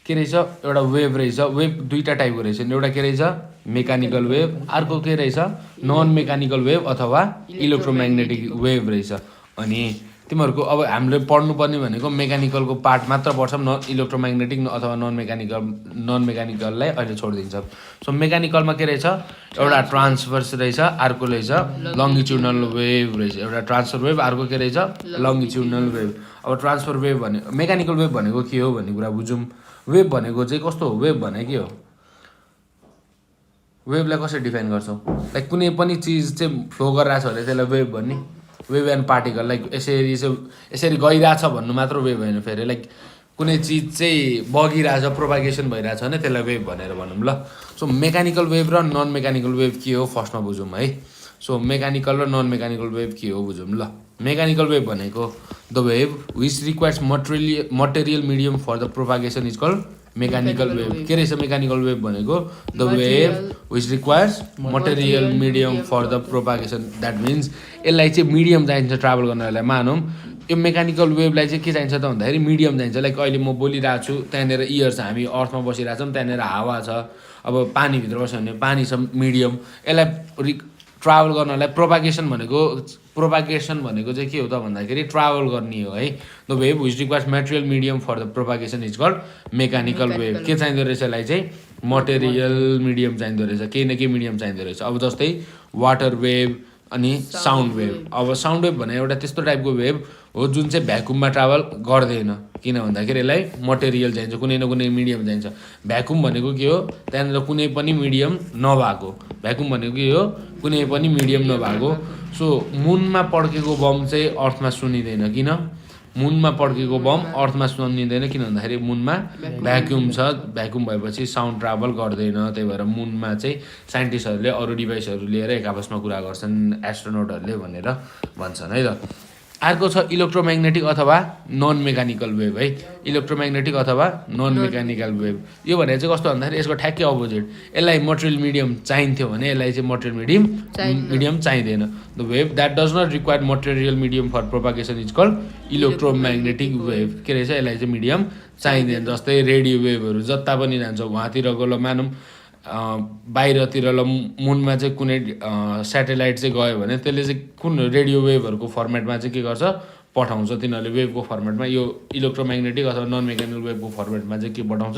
के रहेछ एउटा वेभ रहेछ वेभ दुईवटा टाइपको रहेछ एउटा के रहेछ मेकानिकल वेभ अर्को के रहेछ नन मेकानिकल वेभ अथवा इलेक्ट्रोम्याग्नेटिक वेभ रहेछ अनि तिमीहरूको अब हामीले पढ्नुपर्ने भनेको मेकानिकलको पार्ट मात्र पढ्छौँ न इलेक्ट्रोम्याग्नेटिक अथवा नन मेकानिकललाई अहिले छोडिदिन्छ सो मेकानिकलमा के रहेछ एउटा ट्रान्सभर्स रहेछ अर्को रहेछ लङ्गिट्युडनल वेभ रहेछ एउटा ट्रान्सफर वेभ अर्को के रहेछ लङ्गिट्युडनल वेभ अब ट्रान्सफर वेभ भने मेकानिकल वेभ भनेको के हो भन्ने कुरा बुझौँ वेभ भनेको चाहिँ कस्तो हो वेभ भने के हो वेभलाई कसरी डिफाइन गर्छौँ लाइक कुनै पनि चिज चाहिँ फ्लो गरिरहेछ भने त्यसलाई वेभ भन्ने वेभ एन्ड पार्टिकल लाइक यसरी गइरहेछ भन्नु मात्र वेभ होइन फेरि लाइक कुनै चिज चाहिँ बगिरहेछ प्रोपागेसन भइरहेछ भने त्यसलाई वेभ भनेर भनौँ ल सो मेकानिकल वेभ र नन मेकानिकल वेभ के हो फर्स्टमा बुझौँ है सो मेकानिकल र नन मेकानिकल वेभ के हो बुझौँ ल मेकानिकल वेभ भनेको the wave which requires material medium for the propagation is called mechanical wave के रहेछ मेकानिकल वेभ भनेको the wave which requires material medium for the propagation that means यसलाई चाहिँ मिडियम चाहिन्छ ट्राभल गर्नलाई मानौँ यो मेकानिकल वेभलाई चाहिँ के चाहिन्छ त भन्दाखेरि मिडियम चाहिन्छ लाइक अहिले म बोलिरहेको छु त्यहाँनिर इयर छ हामी अर्थमा बसिरहेको छौँ त्यहाँनिर हावा छ अब पानीभित्र बस्यो भने पानी छ मिडियम यसलाई ट्राभल गर्नलाई प्रोपागेसन भनेको चाहिँ के हो त भन्दाखेरि ट्राभल गर्ने हो है the wave which requires material medium for the propagation is called mechanical wave के चाहिँदो रहेछ यसलाई चाहिँ मटेरियल मिडियम चाहिँदो रहेछ केही न केही मिडियम चाहिँदो रहेछ अब जस्तै वाटर वेभ अनि साउन्ड वेभ अब साउन्ड वेभ भने एउटा त्यस्तो टाइपको वेभ हो जुन चाहिँ भ्याकुममा ट्राभल गर्दैन किन भन्दाखेरि यसलाई मटेरियल चाहिन्छ कुनै न कुनै मिडियम चाहिन्छ भ्याकुम भनेको के हो त्यहाँनिर कुनै पनि मिडियम नभएको भ्याकुम भनेको के हो कुनै पनि मिडियम नभएको सो मुनमा पड्केको बम चाहिँ अर्थमा सुनिँदैन किन मुनमा पड्केको बम अर्थमा सुनिँदैन किन भन्दाखेरि मुनमा भ्याक्युम छ भ्याक्युम भएपछि साउन्ड ट्राभल गर्दैन त्यही भएर मुनमा चाहिँ साइन्टिस्टहरूले अरू डिभाइसहरू लिएर एक आपसमा कुरा गर्छन् एस्ट्रोनोटहरूले भनेर भन्छन् है त अर्को छ इलेक्ट्रोम्याग्नेटिक अथवा नन मेकानिकल वेभ है इलेक्ट्रोम्याग्नेटिक अथवा नन मेकानिकल वेभ यो भनेर चाहिँ कस्तो भन्दाखेरि यसको ठ्याक्कै अपोजिट यसलाई मटेरियल मिडियम चाहिन्थ्यो भने यसलाई चाहिँ मटेरियल मिडियम चाहिँदैन the wave that does not require material medium for propagation is called electromagnetic wave के रहेछ यसलाई चाहिँ मिडियम चाहिँदैन जस्तै रेडियो वेभहरू जता पनि जान्छ उहाँतिरको ल मानौँ बाहिरतिर ल मुनमा चाहिँ कुनै स्याटेलाइट चाहिँ गयो भने त्यसले चाहिँ कुन रेडियो वेभहरूको फर्मेटमा चाहिँ के गर्छ पठाउँछ तिनीहरूले वेभको फर्मेटमा यो इलेक्ट्रोम्याग्नेटिक अथवा नन मेकानिकल वेभको फर्मेटमा चाहिँ के पठाउँछ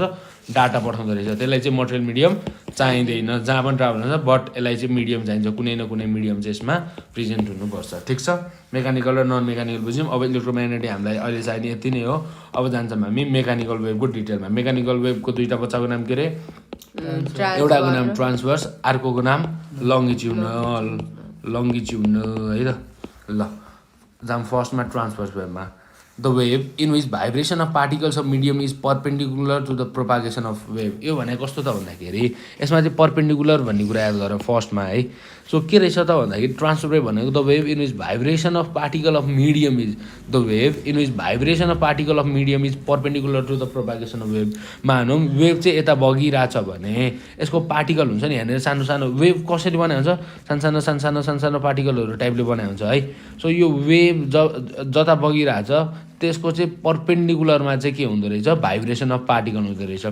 डाटा पठाउँदो रहेछ त्यसलाई चाहिँ मटेरियल मिडियम चाहिँदैन जहाँ पनि ट्राभल हुन्छ बट यसलाई चाहिँ मिडियम चाहिन्छ कुनै न कुनै मिडियम चाहिँ यसमा प्रेजेन्ट हुनुपर्छ ठिक छ मेकानिकल र नन मेकानिकल बुझ्यौँ अब इलेक्ट्रोम्याग्नेटिक हामीलाई अहिले चाहिने यति नै हो अब जान्छौँ हामी मेकानिकल वेभको डिटेलमा मेकानिकल वेभको दुईवटा बच्चाको नाम के अरे एउटाको नाम ट्रान्सभर्स अर्कोको नाम लङ्गिट्युडनल है त ल जाम फर्स्टमा ट्रान्सभर्स वेभमा the wave in which vibration of particles of medium is perpendicular to the propagation of wave यो भने कस्तो त भन्दाखेरि यसमा चाहिँ पर्पेन्डिकुलर भन्ने कुरा याद गर फर्स्टमा है सो के रहेछ त भन्दाखेरि ट्रान्सभर वेभ भनेको the wave in which vibration of particle of medium is the wave in which vibration of particle of medium is perpendicular to the propagation of wave मानौँ वेभ चाहिँ यता बगिरहेछ भने यसको पार्टिकल हुन्छ नि यहाँनिर सानो सानो वेभ कसरी बनाइ हुन्छ सानो पार्टिकलहरू टाइपले बनाइ हुन्छ है सो यो वेभ जता बगिरहेछ त्यसको चाहिँ पर्पेन्डिकुलरमा चाहिँ के हुँदो रहेछ भाइब्रेसन अफ पार्टिकल हुँदो रहेछ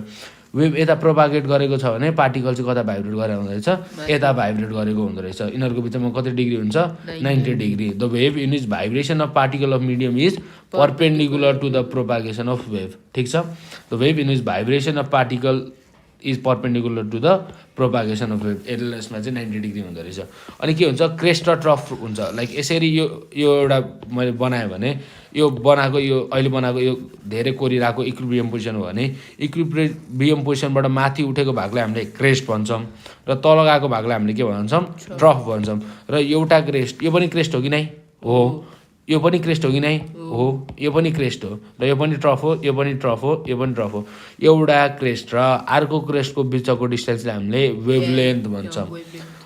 वेभ यता प्रोपागेट गरेको छ भने पार्टिकल चाहिँ कता भाइब्रेट गरेर हुँदो रहेछ यता भाइब्रेट गरेको हुँदो रहेछ यिनीहरूको बिचमा कति डिग्री हुन्छ 90 degree the wave in is vibration of particle of medium is perpendicular to the propagation of wave ठिक छ the wave in is vibration of particle is perpendicular to the propagation of wave यसमा चाहिँ 90 degree हुँदो रहेछ अनि के हुन्छ crest र ट्रफ हुन्छ लाइक यसरी यो एउटा मैले बनाएँ भने यो अहिले बनाएको यो धेरै कोरिरहेको इक्विलिब्रियम पोजिसन हो भने इक्विलिब्रियम पोजिसनबाट माथि उठेको भागलाई हामीले क्रेस्ट भन्छौँ र तल गएको भागलाई हामीले के भन्छौँ ट्रफ भन्छौँ र एउटा क्रेस्ट यो पनि क्रेस्ट हो कि नै हो यो पनि क्रेस्ट हो कि नै हो यो पनि क्रेस्ट हो र यो पनि ट्रफ हो यो पनि ट्रफ हो यो पनि ट्रफ हो एउटा क्रेस्ट र अर्को क्रेस्टको बिचको डिस्टेन्सलाई हामीले वेभलेन्थ भन्छौँ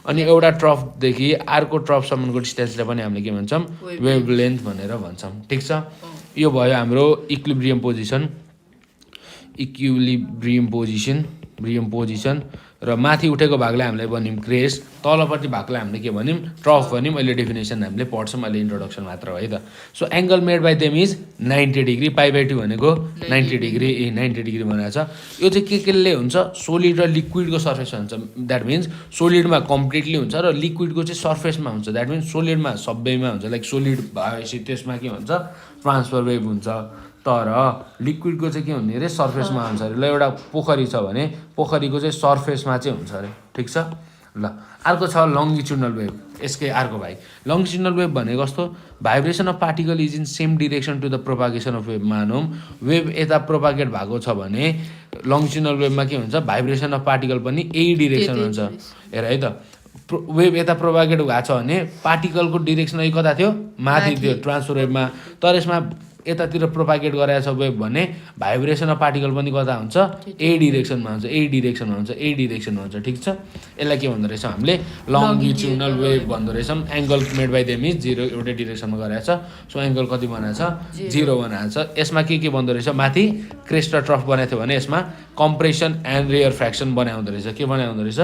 अनि एउटा ट्रफदेखि अर्को ट्रफसम्मको डिस्टेन्सलाई पनि हामीले के भन्छौँ वेभलेन्थ भनेर भन्छौँ ठिक छ यो भयो हाम्रो इक्विलिब्रियम पोजिसन र माथि उठेको भागलाई हामीले भन्यौँ क्रेस्ट, तलपट्टि भागलाई हामीले के भन्यौँ ट्रफ भन्यौँ। अहिले डेफिनेसन हामीले पढ्छौँ, अहिले इन्ट्रोडक्सन मात्र हो है त। So angle made by them is 90 degree, π/2 भनेको 90 डिग्री 90 डिग्री भनेको छ। यो चाहिँ केले हुन्छ, सोलिड र लिक्विडको सर्फेस हुन्छ। द्याट मिन्स सोलिडमा कम्प्लिटली हुन्छ र लिक्विडको चाहिँ सर्फेसमा हुन्छ। द्याट मिन्स सोलिडमा सबैमा हुन्छ, लाइक सोलिड भएपछि त्यसमा के हुन्छ ट्रान्सफर वेभ हुन्छ, तर लिक्विडको चाहिँ के हुने अरे सर्फेसमा हुन्छ अरे। ल एउटा पोखरी छ भने पोखरीको चाहिँ सर्फेसमा चाहिँ हुन्छ अरे, ठिक छ। ल अर्को छ लङ्गिट्युडनल वेभ। यसकै अर्को भाइ लङ्गिट्युडनल वेभ भनेको कस्तो, vibration of particle is in same direction to the propagation of wave. मानौँ वेभ यता प्रोपागेट भएको छ भने लङ्गिट्युडनल वेभमा के हुन्छ, भाइब्रेसन अफ पार्टिकल पनि यही डिरेक्सन हुन्छ। हेर है त, वेभ यता प्रोपागेट भएको छ भने पार्टिकलको डिरेक्सन कता थियो, माथि थियो ट्रान्सफर वेभमा, तर यसमा यतातिर प्रोपागेट गराएको छ वेभ भने भाइब्रेसन अफ पार्टिकल पनि कता हुन्छ, ए डिरेक्सनमा हुन्छ, ए डिरेक्सनमा हुन्छ, ए डिरेक्सनमा हुन्छ, ठिक छ। यसलाई के भन्दो रहेछौँ हामीले लङ्गिट्युडनल वेभ भन्दो रहेछौँ। Angle made by them is 0, एउटै डिरेक्सनमा गराएको छ। सो एङ्गल कति बनाएको छ, 0 बनाएको छ। यसमा के भन्दो रहेछ, माथि क्रेस्ट र ट्रफ बनाएको थियो भने यसमा कम्प्रेसन एन्ड रेयर फ्र्याक्सन बनाउँदो रहेछ। के बनाउँदो रहेछ,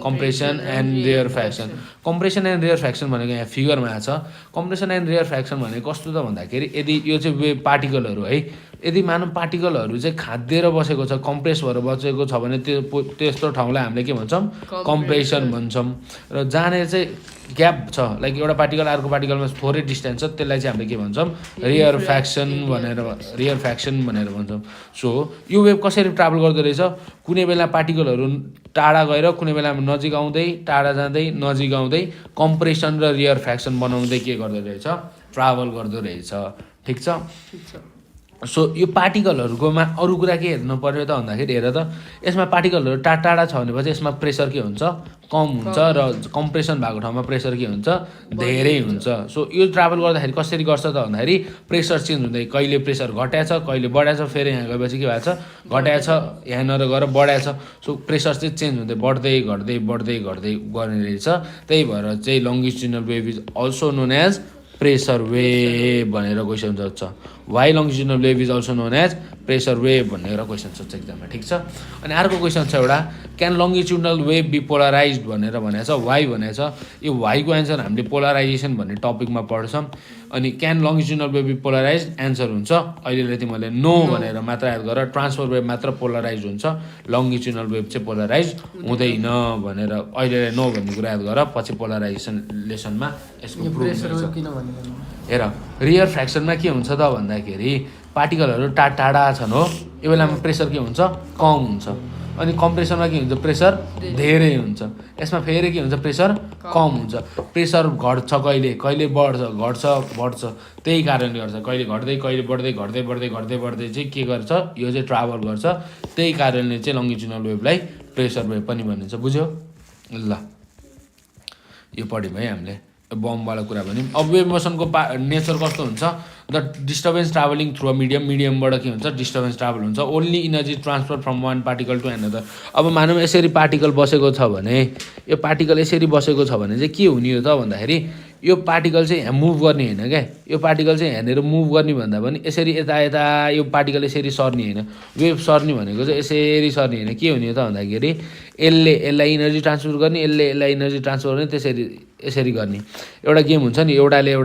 compression and rarefaction. Compression and rarefaction भनेको यहाँ फिगरमा छ। कम्प्रेसन एन्ड रेयर फ्र्याक्सन भनेको कस्तो त भन्दाखेरि, यदि यो चाहिँ वेभ पार्टिकलहरू है, यदि मानौँ पार्टिकलहरू चाहिँ खाद्दिएर बसेको छ, कम्प्रेस भएर बसेको छ भने त्यस्तो ठाउँलाई हामीले के भन्छौँ, कम्प्रेसन भन्छौँ। र जहाँनिर चाहिँ ग्याप छ, लाइक एउटा पार्टिकल अर्को पार्टिकलमा थोरै डिस्टेन्स छ, त्यसलाई चाहिँ हामीले के भन्छौँ, रेयर फ्र्याक्सन भनेर भन्छौँ। सो यो वेभ कसरी ट्राभल गर्दो रहेछ, कुनै बेला पार्टिकलहरू टाढा गएर कुनै बेला नजिक आउँदै टाढा जाँदै नजिक आउँदै कम्प्रेसन र रेयर फ्र्याक्सन बनाउँदै के गर्दो रहेछ, ट्राभल गर्दो रहेछ, ठिक छ। सो यो पार्टिकलहरूकोमा अरू कुरा के हेर्नु पर्यो त भन्दाखेरि, हेर त यसमा पार्टिकलहरू टाढा छ भनेपछि यसमा प्रेसर के हुन्छ, कम हुन्छ, र कम्प्रेसन भएको ठाउँमा प्रेसर के हुन्छ, धेरै हुन्छ। सो यो ट्राभल गर्दाखेरि कसरी गर्छ त भन्दाखेरि, प्रेसर चेन्ज हुँदै कहिले प्रेसर घटाएछ कहिले बढाएछ, फेरि यहाँ गएपछि के भएको छ, घटाएछ, यहाँनिर गएर बढाएछ। सो प्रेसर चाहिँ चेन्ज हुँदै बढ्दै घट्दै बढ्दै घट्दै गर्ने रहेछ। त्यही भएर चाहिँ longitudinal wave is also known as pressure wave भनेर क्वेसन सोध्छ। Why longitudinal wave is also known as pressure wave भनेर क्वेसन सोध्छ एक्जाममा, ठिक छ। अनि अर्को क्वेसन छ एउटा, can longitudinal wave be polarised भनेर भनेको छ, वाइ भनेको छ। यो वाइको एन्सर हामीले पोलराइजेसन भन्ने टपिकमा पढ्छौँ। अनि can longitudinal wave be polarised, answer हुन्छ अहिलेलाई तिमीहरूले नो भनेर मात्र याद गर। ट्रान्सफर वेभ मात्र पोलराइज हुन्छ, लङ्गिट्युडनल वेभ चाहिँ पोलराइज हुँदैन भनेर अहिलेलाई नो भन्ने कुरा याद गर। पछि पोलराइजेसन लेसनमा यसको प्रुफ हुन्छ। हेर रियर फ्र्याक्सनमा के हुन्छ त भन्दाखेरि, पार्टिकलहरू टाढा छन् हो, यो बेलामा प्रेसर के हुन्छ, कम हुन्छ। अनि कम्प्रेसनमा के हुन्छ, प्रेसर धेरै हुन्छ। यसमा फेरि के हुन्छ, प्रेसर कम हुन्छ। प्रेसर घट्छ कहिले कहिले बढ्छ, त्यही कारणले गर्छ, कहिले घट्दै कहिले बढ्दै चाहिँ के गर्छ, यो चाहिँ ट्राभल गर्छ। त्यही कारणले चाहिँ लङ्गिट्युडनल वेभलाई प्रेसर वेभ पनि भनिन्छ, बुझ्यो। ल यो पढ्यौँ है हामीले, बमवाला कुरा भन्यौँ। अब वेभ मोसनको नेचर कस्तो हुन्छ, the disturbance travelling through a मिडियमबाट के हुन्छ, डिस्टर्बेन्स ट्राभल हुन्छ। Only energy transfer from one particle to another. अब मानौँ यसरी पार्टिकल बसेको छ भने, यो पार्टिकल यसरी बसेको छ भने चाहिँ के हुने हो त भन्दाखेरि, यो पार्टिकल चाहिँ यहाँ मुभ गर्ने होइन क्या, यो पार्टिकल चाहिँ यहाँनिर मुभ गर्ने भन्दा पनि यसरी यता यो पार्टिकल यसरी सर्ने होइन। वेभ सर्ने भनेको चाहिँ यसरी सर्ने होइन। के हुने हो त भन्दाखेरि, यसलाई इनर्जी ट्रान्सफर गर्ने, यसलाई इनर्जी ट्रान्सफर गर्ने, त्यसरी यसरी गर्ने। एउटा गेम हुन्छ नि, एउटाले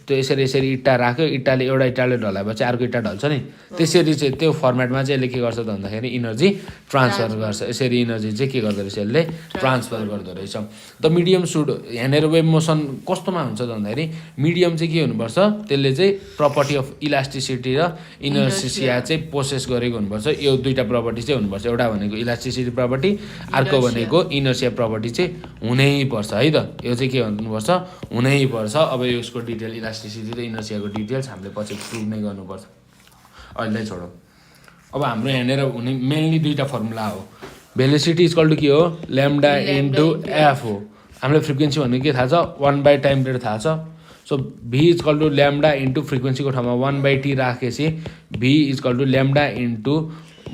त्यो यसरी इट्टा राख्यो, एउटा इट्टाले ढलाएपछि अर्को इट्टा ढल्छ नि, त्यसरी चाहिँ त्यो फर्मेटमा चाहिँ यसले के गर्छ त भन्दाखेरि इनर्जी ट्रान्सफर गर्छ। यसरी इनर्जी चाहिँ के गर्दो रहेछ, यसले ट्रान्सफर गर्दो रहेछ। द मिडियम सुड, यहाँनिर वेभ मोसन कस्तोमा हुन्छ त भन्दाखेरि, मिडियम चाहिँ के हुनुपर्छ, त्यसले चाहिँ प्रपर्टी अफ इलास्टिसिटी र इनर्सिया चाहिँ पोसेस गरेको हुनुपर्छ। यो दुईवटा प्रपर्टी चाहिँ हुनुपर्छ, एउटा भनेको इलास्टिसिटी प्रपर्टी, अर्को भनेको इनर्सिया प्रपर्टी चाहिँ हुनैपर्छ है त। यो चाहिँ के हुनुपर्छ, हुनैपर्छ। अब यसको डिटेल इलास्टिसिटी र इनर्सियाको डिटेल्स हामीले पछि प्रुभ नै गर्नुपर्छ, अहिले छोडौँ। अब हाम्रो यहाँनिर हुने मेनली दुईवटा फर्मुला हो। भेलोसिटी इक्वल टु के हो, ल्याम्डा इन्टु एफ हो। हामीलाई फ्रिक्वेन्सी भनेको के थाहा छ, 1/टाइम पिरियड थाहा छ। So v equal to lambda into फ्रिक्वेन्सीको ठाउँमा 1/t राखेपछि v equal to lambda into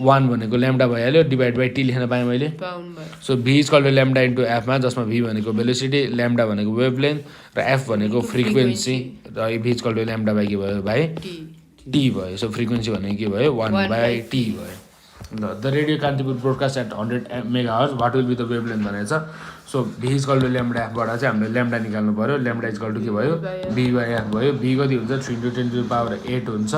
1 भनेको ल्याम्डा भइहाल्यो, डिभाइड बाई टी लेख्न पाएँ मैले। So v equal to lambda into एफमा, जसमा भी भनेको भेलोसिटी, ल्याम्डा भनेको वेभलेन्थ र एफ भनेको फ्रिक्वेन्सी, र v equal to lambda by के भयो, बाई टी भयो। सो फ्रिक्वेन्सी भनेको के भयो, 1/t भयो। ल the radio Kantipur broadcast at 100 megahertz what will be the wavelength भनेको छ so v is equal to lambda एफबाट चाहिँ हामीले ल्याम्डा निकाल्नु पऱ्यो ल्याम्डा इज इक्वल टु के भयो बी बाई एफ भयो बी कति हुन्छ 3×10⁸ हुन्छ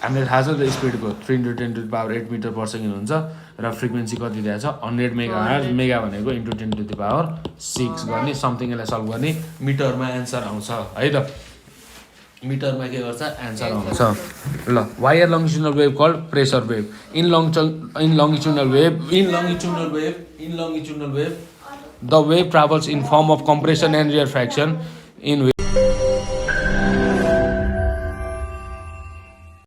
हामीलाई थाहा छ त स्पिडको 3×10⁸ मिटर पर सेकेन्ड हुन्छ र फ्रिक्वेन्सी कति दिएको छ 100 मेगाहर्ज मेगा भनेको ×10⁶ गर्ने समथिङ यसलाई सल्भ गर्ने मिटरमा एन्सर आउँछ है त मिटरमा के गर्छ एन्सर आउँछ ल why are longitudinal wave called pressure wave in longitudinal wave the wave travels in form of compression and rarefaction in